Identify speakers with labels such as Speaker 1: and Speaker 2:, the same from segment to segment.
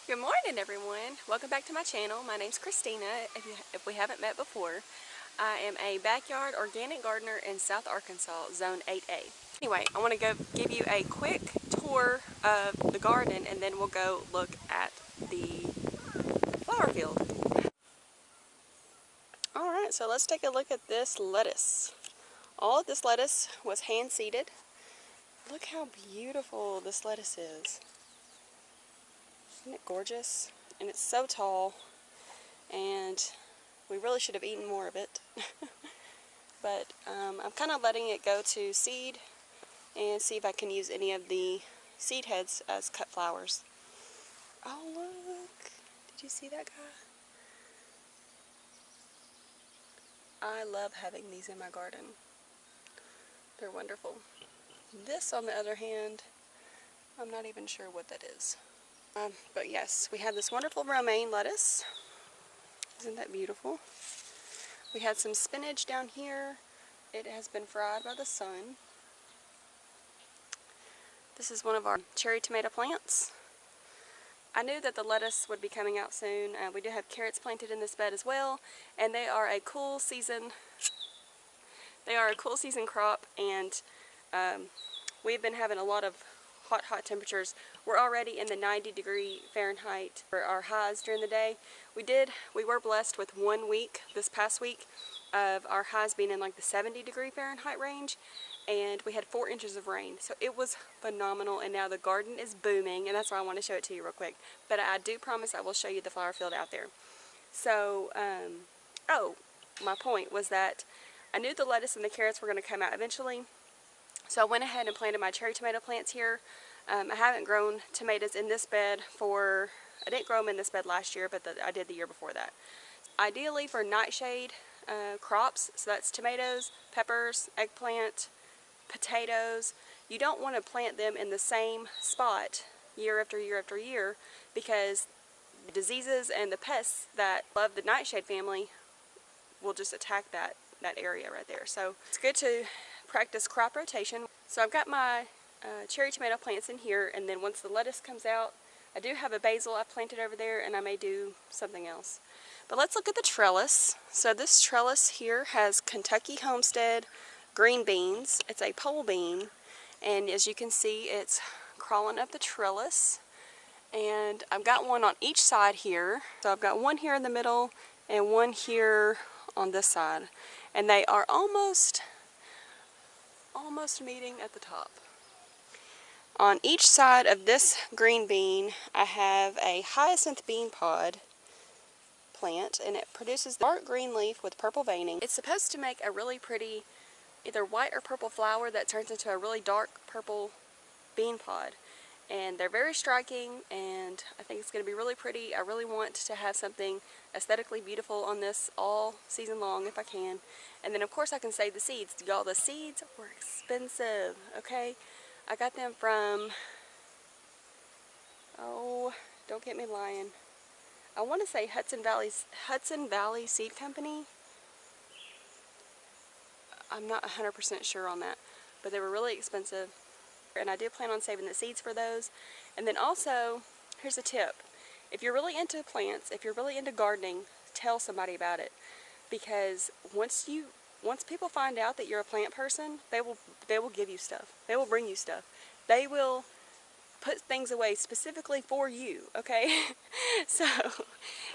Speaker 1: Good morning, everyone. Welcome back to my channel. My name's Christina, if we haven't met before. I am a backyard organic gardener in South Arkansas, Zone 8A. Anyway, I want to give you a quick tour of the garden, and then we'll go look at the flower field. Alright, so let's take a look at this lettuce. All of this lettuce was hand seeded. Look how beautiful this lettuce is. Isn't it gorgeous? And it's so tall, and we really should have eaten more of it. But I'm kind of letting it go to seed and see if I can use any of the seed heads as cut flowers. Oh, look! Did you see that guy? I love having these in my garden. They're wonderful. This, on the other hand, I'm not even sure what that is. But yes, we have this wonderful romaine lettuce. Isn't that beautiful? We had some spinach down here. It has been fried by the sun. This is one of our cherry tomato plants. I knew that the lettuce would be coming out soon. We do have carrots planted in this bed as well, and they are a cool season. They are a cool season crop, and we've been having a lot of hot temperatures. We're already in the 90-degree Fahrenheit for our highs during the day. We were blessed with 1 week this past week of our highs being in like the 70-degree Fahrenheit range, and we had 4 inches of rain. So it was phenomenal, and now the garden is booming, and that's why I want to show it to you real quick. But I do promise I will show you the flower field out there. So, my point was that I knew the lettuce and the carrots were going to come out eventually. So I went ahead and planted my cherry tomato plants here. I haven't grown tomatoes in this bed I didn't grow them in this bed last year, but I did the year before that. Ideally for nightshade crops, so that's tomatoes, peppers, eggplant, potatoes, you don't want to plant them in the same spot year after year after year, because the diseases and the pests that love the nightshade family will just attack that area right there. So it's good to practice crop rotation. So I've got my cherry tomato plants in here, and then once the lettuce comes out, I do have a basil I've planted over there, and I may do something else. But let's look at the trellis. So this trellis here has Kentucky Homestead green beans. It's a pole bean, and as you can see, it's crawling up the trellis. And I've got one on each side here. So I've got one here in the middle and one here on this side, and they are almost meeting at the top. On each side of this green bean, I have a hyacinth bean pod plant, and it produces dark green leaf with purple veining. It's supposed to make a really pretty either white or purple flower that turns into a really dark purple bean pod. And they're very striking, and I think it's going to be really pretty. I really want to have something aesthetically beautiful on this all season long if I can. And then of course I can save the seeds. Y'all, the seeds were expensive, okay? I got them from, oh, don't get me lying, I want to say Hudson Valley Seed Company. I'm not 100% sure on that, but they were really expensive. And I do plan on saving the seeds for those. And then also, here's a tip. If you're really into plants, if you're really into gardening, tell somebody about it. Because once people find out that you're a plant person, they will give you stuff. They will bring you stuff. They will put things away specifically for you, okay? So,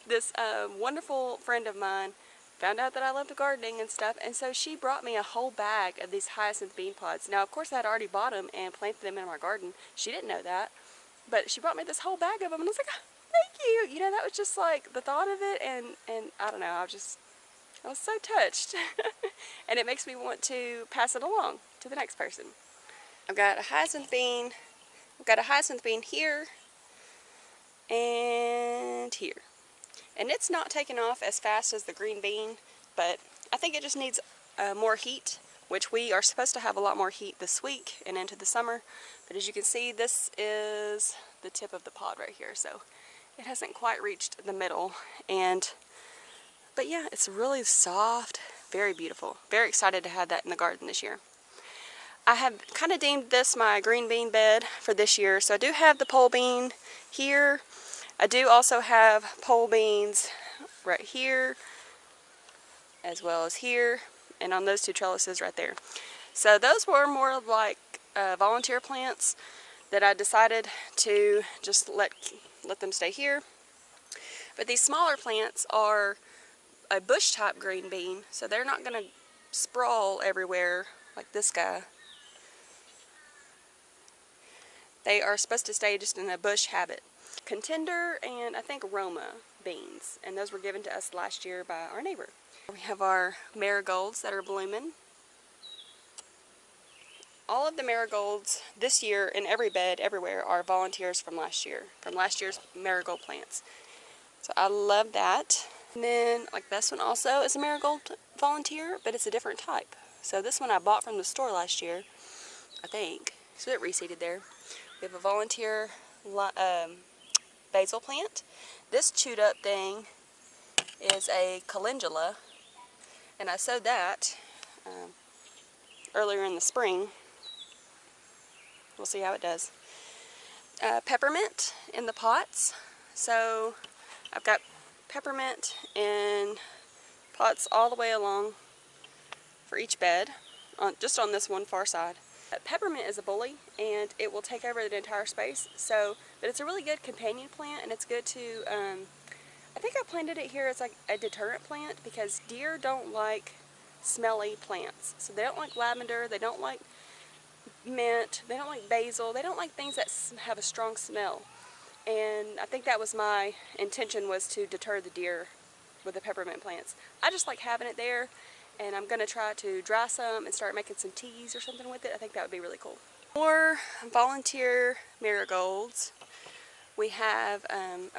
Speaker 1: this wonderful friend of mine found out that I loved gardening and stuff, and so she brought me a whole bag of these hyacinth bean pods. Now, of course, I had already bought them and planted them in my garden. She didn't know that, but she brought me this whole bag of them, and I was like, oh, thank you. You know, that was just like the thought of it, and I don't know, I was so touched. And it makes me want to pass it along to the next person. I've got a hyacinth bean. I've got a hyacinth bean here and here. And it's not taking off as fast as the green bean, but I think it just needs more heat, which we are supposed to have a lot more heat this week and into the summer. But as you can see, this is the tip of the pod right here, so it hasn't quite reached the middle. But yeah, it's really soft, very beautiful. Very excited to have that in the garden this year. I have kind of deemed this my green bean bed for this year. So I do have the pole bean here. I do also have pole beans right here, as well as here, and on those two trellises right there. So those were more of like volunteer plants that I decided to just let them stay here. But these smaller plants are a bush type green bean, so they're not going to sprawl everywhere like this guy. They are supposed to stay just in a bush habit. Contender and I think Roma beans, and those were given to us last year by our neighbor. We have our marigolds that are blooming. All of the marigolds this year in every bed everywhere are volunteers from last year's marigold plants. So I love that. And then like this one also is a marigold volunteer, but it's a different type. So this one I bought from the store last year, I think. So it reseeded there. We have a volunteer basil plant. This chewed up thing is a calendula, and I sowed that earlier in the spring. We'll see how it does. Peppermint in the pots. So I've got peppermint in pots all the way along for each bed, just on this one far side. Peppermint is a bully, and it will take over the entire space. But it's a really good companion plant, and it's good to, I think I planted it here as like a deterrent plant because deer don't like smelly plants. So they don't like lavender, they don't like mint, they don't like basil, they don't like things that have a strong smell. And I think that was my intention, was to deter the deer with the peppermint plants. I just like having it there, and I'm going to try to dry some and start making some teas or something with it. I think that would be really cool. More volunteer marigolds. We have,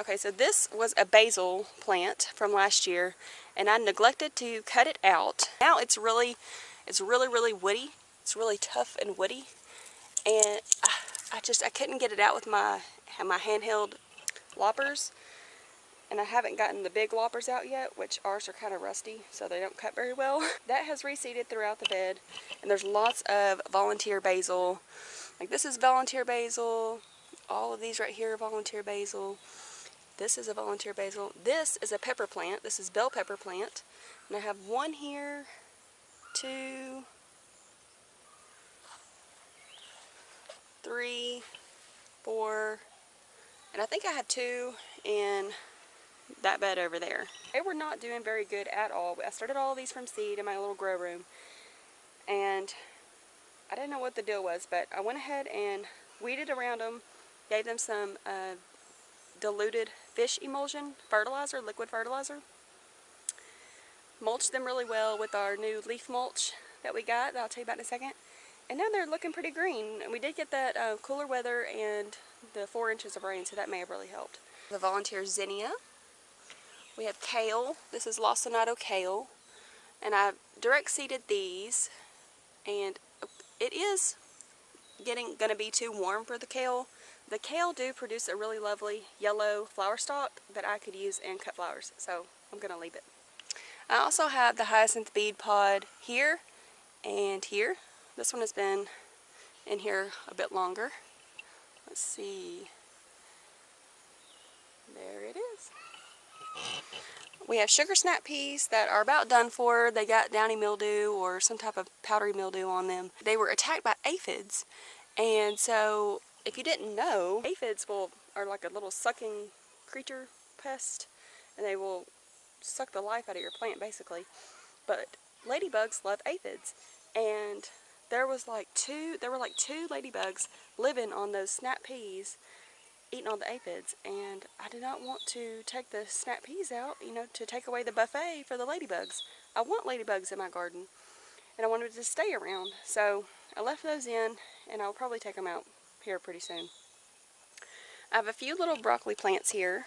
Speaker 1: okay, so this was a basil plant from last year, and I neglected to cut it out. Now it's really woody. It's really tough and woody, and I couldn't get it out with my handheld loppers, and I haven't gotten the big loppers out yet, which ours are kind of rusty, so they don't cut very well. That has reseeded throughout the bed, and there's lots of volunteer basil. Like this is volunteer basil. All of these right here are volunteer basil. This is a volunteer basil. This is a pepper plant. This is bell pepper plant, and I have one here, 2, 3, 4, and I think I have 2 in that bed over there. They were not doing very good at all. I started all of these from seed in my little grow room, and I didn't know what the deal was, but I went ahead and weeded around them, gave them some diluted fish emulsion fertilizer, liquid fertilizer, mulched them really well with our new leaf mulch that we got, that I'll tell you about in a second. And now they're looking pretty green. And we did get that cooler weather and the 4 inches of rain, so that may have really helped. The volunteer zinnia. We have kale. This is lacinato kale. And I direct seeded these. And it is going to be too warm for the kale. The kale do produce a really lovely yellow flower stalk that I could use in cut flowers. So I'm going to leave it. I also have the hyacinth bead pod here and here. This one has been in here a bit longer. Let's see. There it is. We have sugar snap peas that are about done for. They got downy mildew or some type of powdery mildew on them. They were attacked by aphids, and so if you didn't know, aphids are like a little sucking creature pest, and they will suck the life out of your plant basically. But ladybugs love aphids, and there were like two ladybugs living on those snap peas, eating all the aphids, and I did not want to take the snap peas out, to take away the buffet for the ladybugs. I want ladybugs in my garden, and I wanted to stay around, so I left those in, and I'll probably take them out here pretty soon. I have a few little broccoli plants here.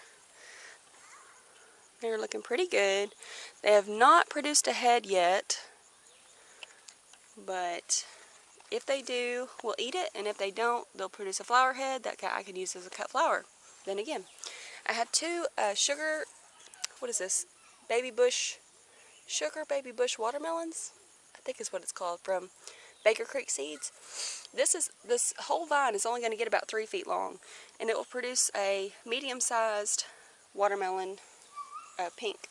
Speaker 1: They're looking pretty good. They have not produced a head yet, but if they do, we'll eat it, and if they don't, they'll produce a flower head that I can use as a cut flower. Then again, I have 2 baby bush watermelons, I think is what it's called, from Baker Creek seeds. This whole vine is only going to get about 3 feet long, and it will produce a medium-sized watermelon, pink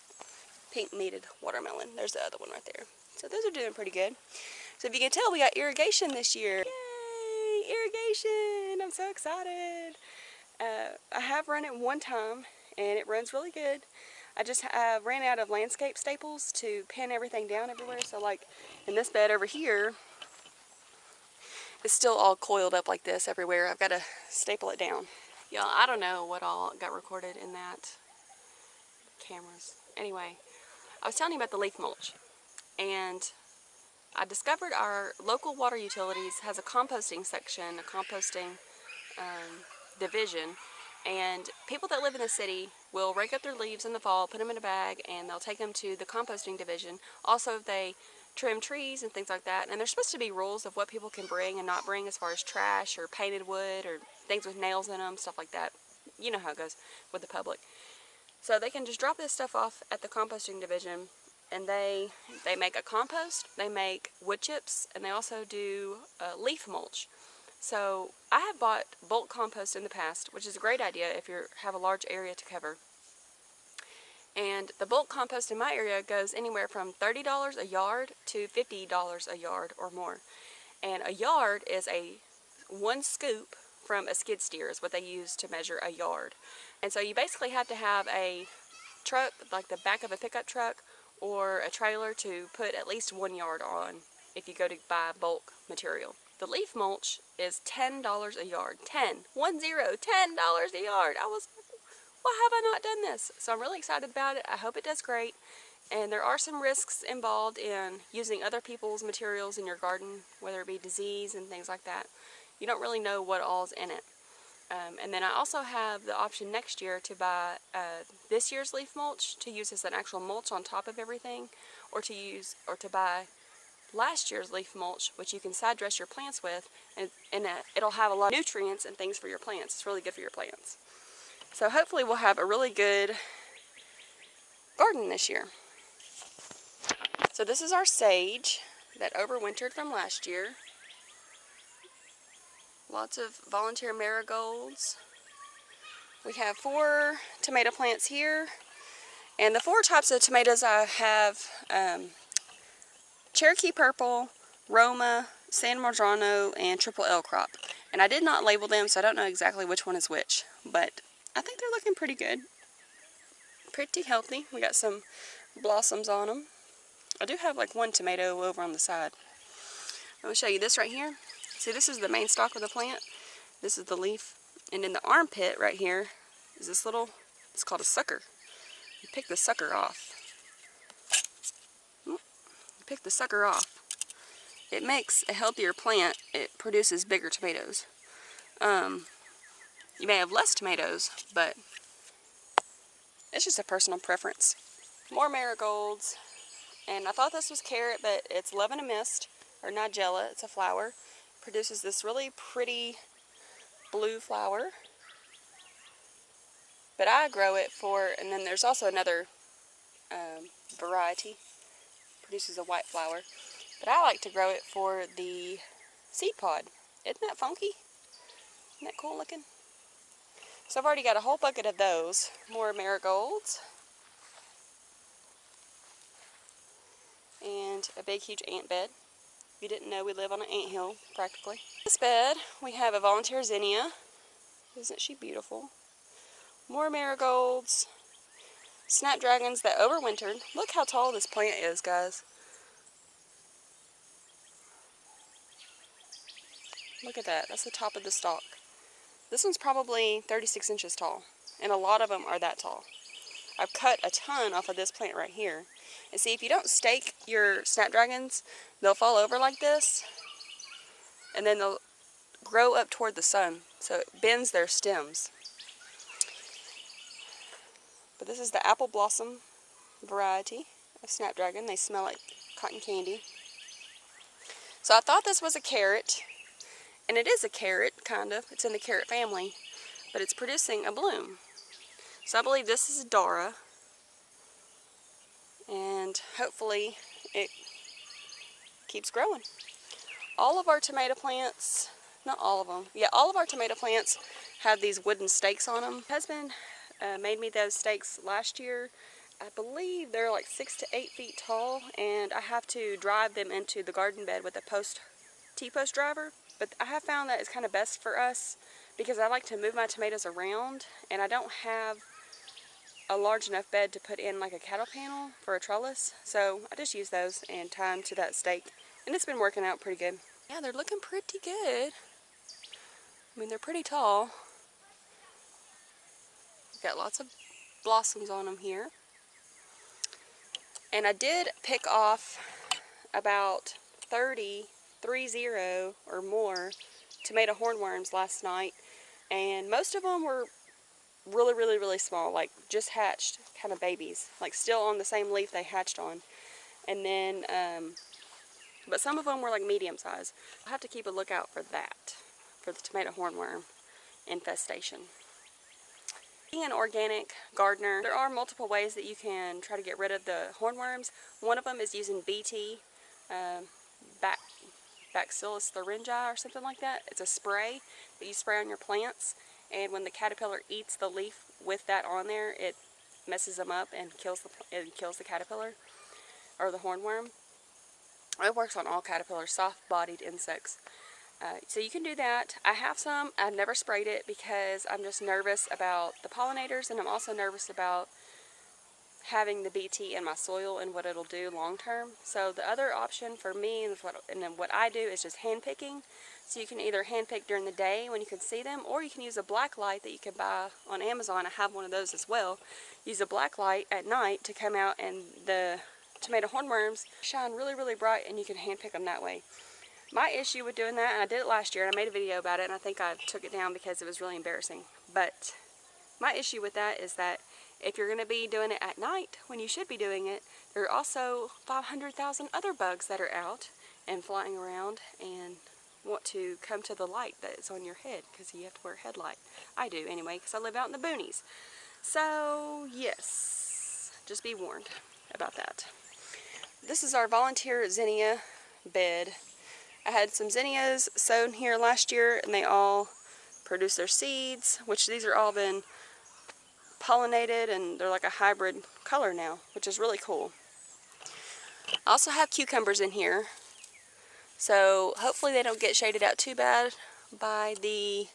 Speaker 1: meated watermelon. There's the other one right there. So those are doing pretty good. So if you can tell, we got irrigation this year. Yay! Irrigation! I'm so excited. I have run it one time, and it runs really good. I ran out of landscape staples to pin everything down everywhere. So like in this bed over here, it's still all coiled up like this everywhere. I've got to staple it down. Y'all, I don't know what all got recorded in that cameras. Anyway, I was telling you about the leaf mulch, and I discovered our local water utilities has a composting section, a composting division, and people that live in the city will rake up their leaves in the fall, put them in a bag, and they'll take them to the composting division. Also, they trim trees and things like that, and there's supposed to be rules of what people can bring and not bring as far as trash or painted wood or things with nails in them, stuff like that. You know how it goes with the public. So they can just drop this stuff off at the composting division, and they make a compost, they make wood chips, and they also do leaf mulch. So I have bought bulk compost in the past, which is a great idea if you have a large area to cover. And the bulk compost in my area goes anywhere from $30 a yard to $50 a yard or more. And a yard is one scoop from a skid steer is what they use to measure a yard. And so you basically have to have a truck, like the back of a pickup truck, or a trailer to put at least 1 yard on if you go to buy bulk material. The leaf mulch is $10 a yard. $10 a yard. I was, why have I not done this? So I'm really excited about it. I hope it does great. And there are some risks involved in using other people's materials in your garden, whether it be disease and things like that. You don't really know what all's in it. And then I also have the option next year to buy this year's leaf mulch to use as an actual mulch on top of everything, or to buy last year's leaf mulch, which you can side dress your plants with, and it'll have a lot of nutrients and things for your plants. It's really good for your plants. So hopefully we'll have a really good garden this year. So this is our sage that overwintered from last year. Lots of volunteer marigolds. We have 4 tomato plants here, and the 4 types of tomatoes I have, Cherokee Purple, Roma, San Marzano, and Triple L crop. And I did not label them, so I don't know exactly which one is which, but I think they're looking pretty good. Pretty healthy. We got some blossoms on them. I do have like 1 tomato over on the side. I'm going to show you this right here. See, this is the main stalk of the plant. This is the leaf. And in the armpit right here is this little, it's called a sucker. You pick the sucker off. You pick the sucker off. It makes a healthier plant. It produces bigger tomatoes. You may have less tomatoes, but it's just a personal preference. More marigolds. And I thought this was carrot, but it's love and a mist, or nigella. It's a flower. It produces this really pretty blue flower. But I grow it for, and then there's also another variety. It produces a white flower. But I like to grow it for the seed pod. Isn't that funky? Isn't that cool looking? So I've already got a whole bucket of those. More marigolds. And a big, huge ant bed. If you didn't know, we live on an ant hill, practically. This bed, we have a volunteer zinnia. Isn't she beautiful? More marigolds. Snapdragons that overwintered. Look how tall this plant is, guys. Look at that. That's the top of the stalk. This one's probably 36 inches tall, and a lot of them are that tall. I've cut a ton off of this plant right here. And see, if you don't stake your snapdragons, they'll fall over like this, and then they'll grow up toward the sun, so it bends their stems. But this is the apple blossom variety of snapdragon. They smell like cotton candy. So I thought this was a carrot, and it is a carrot, kind of. It's in the carrot family, but it's producing a bloom. So I believe this is Dara, and hopefully it keeps growing. All of our tomato plants, not all of them, yeah, all of our tomato plants have these wooden stakes on them. My husband made me those stakes last year. I believe they're like 6 to 8 feet tall, and I have to drive them into the garden bed with a T-post driver. But I have found that it's kind of best for us because I like to move my tomatoes around, and I don't have a large enough bed to put in like a cattle panel for a trellis. So I just use those and tie them to that stake, and it's been working out pretty good. Yeah, they're looking pretty good. I mean, they're pretty tall. Got lots of blossoms on them here. And I did pick off about 30 or more tomato hornworms last night, and most of them were really small, like just hatched kind of babies, like still on the same leaf they hatched on. And then but some of them were like medium size. I'll have to keep a lookout for that, for the tomato hornworm infestation. Being an organic gardener, there are multiple ways that you can try to get rid of the hornworms. One of them is using BT, Bacillus thuringi or something like that. It's a spray that you spray on your plants, and when the caterpillar eats the leaf with that on there, it messes them up and kills the caterpillar or the hornworm. It works on all caterpillars, soft-bodied insects. So you can do that. I have some. I've never sprayed it because I'm just nervous about the pollinators, and I'm also nervous about having the BT in my soil and what it'll do long term. So the other option for me, and then what I do, is just hand picking. So you can either hand pick during the day when you can see them, or you can use a black light that you can buy on Amazon. I have one of those as well. Use a black light at night to come out, and the tomato hornworms shine really bright, and you can hand pick them that way. My issue with doing that, and I did it last year, and I made a video about it, and I think I took it down because it was really embarrassing. But my issue with that is that if you're going to be doing it at night when you should be doing it, there are also 500,000 other bugs that are out and flying around and want to come to the light that's on your head because you have to wear a headlight. I do anyway, because I live out in the boonies. So yes, just be warned about that. This is our volunteer zinnia bed. I had some zinnias sown here last year, and they all produced their seeds, which these are all been pollinated, and they're like a hybrid color now, which is really cool. I also have cucumbers in here, so hopefully they don't get shaded out too bad by the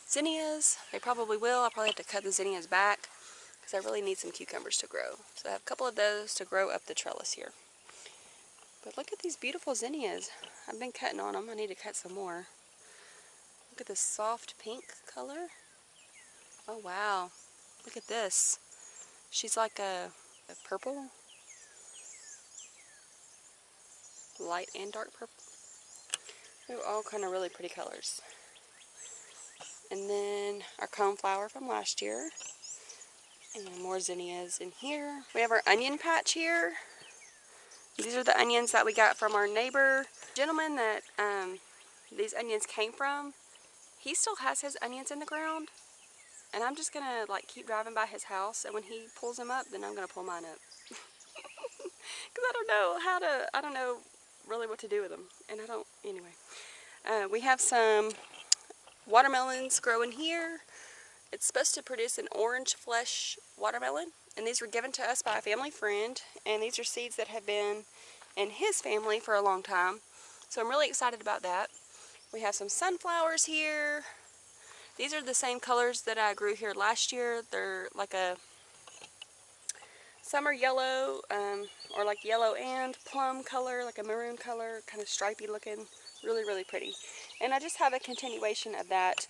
Speaker 1: zinnias. They probably will. I'll probably have to cut the zinnias back because I really need some cucumbers to grow. So I have a couple of those to grow up the trellis here. But look at these beautiful zinnias. I've been cutting on them. I need to cut some more. Look at this soft pink color. Oh wow. Look at this. She's like a purple. Light and dark purple. They're all kind of really pretty colors. And then our coneflower from last year. And more zinnias in here. We have our onion patch here. These are the onions that we got from our neighbor. The gentleman that these onions came from, he still has his onions in the ground. And I'm just gonna like keep driving by his house, and when he pulls them up, then I'm gonna pull mine up. Because I don't know really what to do with them. And anyway. We have some watermelons growing here. It's supposed to produce an orange flesh watermelon, and these were given to us by a family friend, and these are seeds that have been in his family for a long time, so I'm really excited about that. We have some sunflowers here. These are the same colors that I grew here last year. They're like a summer yellow, or like yellow and plum color, like a maroon color, kind of stripy looking, really pretty. And I just have a continuation of that,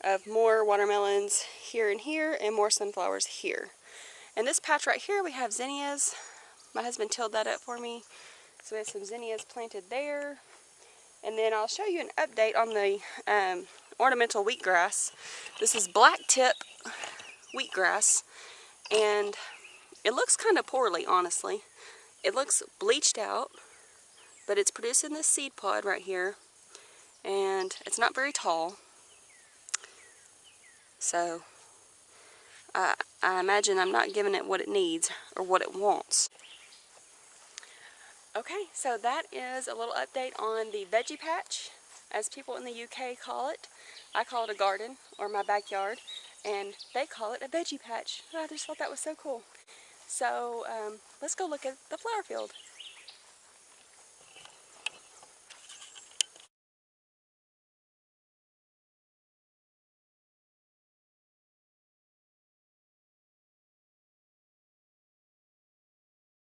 Speaker 1: of more watermelons here and here, and more sunflowers here. And this patch right here, we have zinnias. My husband tilled that up for me. So we have some zinnias planted there. And then I'll show you an update on the ornamental wheatgrass. This is black tip wheatgrass, and it looks kind of poorly, honestly. It looks bleached out, but it's producing this seed pod right here, and it's not very tall. So I imagine I'm not giving it what it needs or what it wants. Okay, so that is a little update on the veggie patch, as people in the UK call it. I call it a garden, or my backyard, and they call it a veggie patch. I just thought that was so cool. So let's go look at the flower field.